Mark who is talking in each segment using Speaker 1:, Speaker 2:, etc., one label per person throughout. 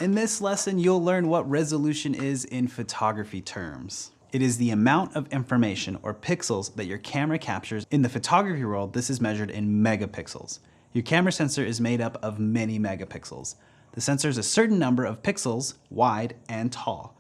Speaker 1: In this lesson, you'll learn what resolution is in photography terms. It is the amount of information or pixels that your camera captures. In the photography world, this is measured in megapixels. Your camera sensor is made up of many megapixels. The sensor is a certain number of pixels, wide and tall,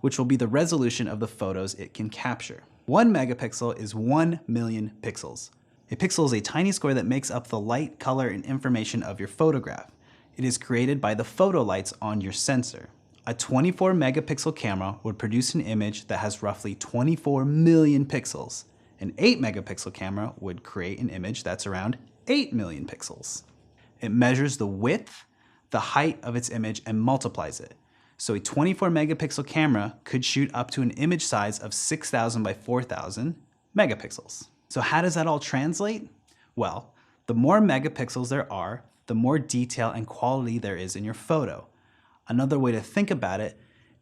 Speaker 1: which will be the resolution of the photos it can capture. 1 megapixel is 1 million pixels. A pixel is a tiny square that makes up the light, color, and information of your photograph. It is created by the photolights on your sensor. A 24 megapixel camera would produce an image that has roughly 24 million pixels. An 8 megapixel camera would create an image that's around 8 million pixels. It measures the width, the height of its image, and multiplies it. So a 24 megapixel camera could shoot up to an image size of 6,000 by 4,000 megapixels. So how does that all translate? Well, the more megapixels there are, the more detail and quality there is in your photo. Another way to think about it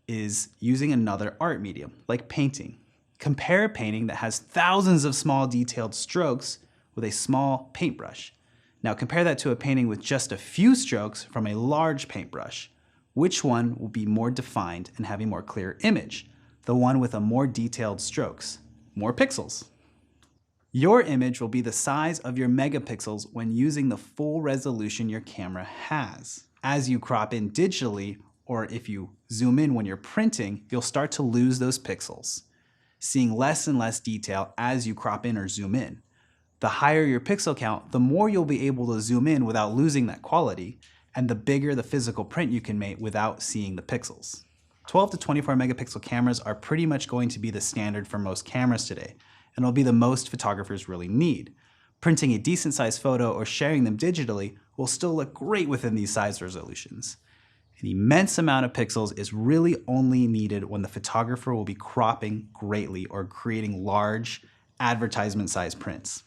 Speaker 1: is using another art medium, like painting. Compare a painting that has thousands of small detailed strokes with a small paintbrush. Now compare that to a painting with just a few strokes from a large paintbrush. Which one will be more defined and have a more clear image? The one with a more detailed strokes, more pixels. Your image will be the size of your megapixels when using the full resolution your camera has. As you crop in digitally, or if you zoom in when you're printing, you'll start to lose those pixels, seeing less and less detail as you crop in or zoom in. The higher your pixel count, the more you'll be able to zoom in without losing that quality, and the bigger the physical print you can make without seeing the pixels. 12 to 24 megapixel cameras are pretty much going to be the standard for most cameras today, and it'll be the most photographers really need. Printing a decent sized photo or sharing them digitally will still look great within these size resolutions. An immense amount of pixels is really only needed when the photographer will be cropping greatly or creating large advertisement size prints.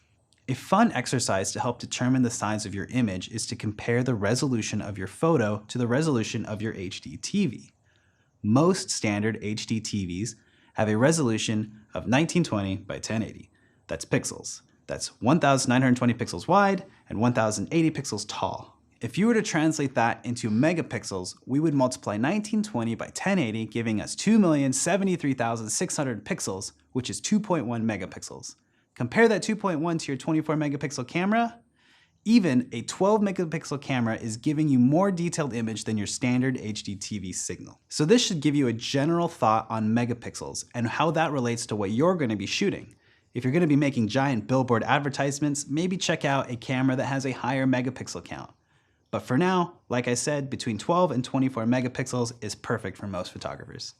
Speaker 1: A fun exercise to help determine the size of your image is to compare the resolution of your photo to the resolution of your HD TV. Most standard HD TVs have a resolution of 1920 by 1080. That's pixels. That's 1,920 pixels wide and 1,080 pixels tall. If you were to translate that into megapixels, we would multiply 1920 by 1080, giving us 2,073,600 pixels, which is 2.1 megapixels. Compare that 2.1 to your 24 megapixel camera. Even a 12 megapixel camera is giving you more detailed image than your standard HD TV signal. So this should give you a general thought on megapixels and how that relates to what you're going to be shooting. If you're going to be making giant billboard advertisements, maybe check out a camera that has a higher megapixel count. But for now, like I said, between 12 and 24 megapixels is perfect for most photographers.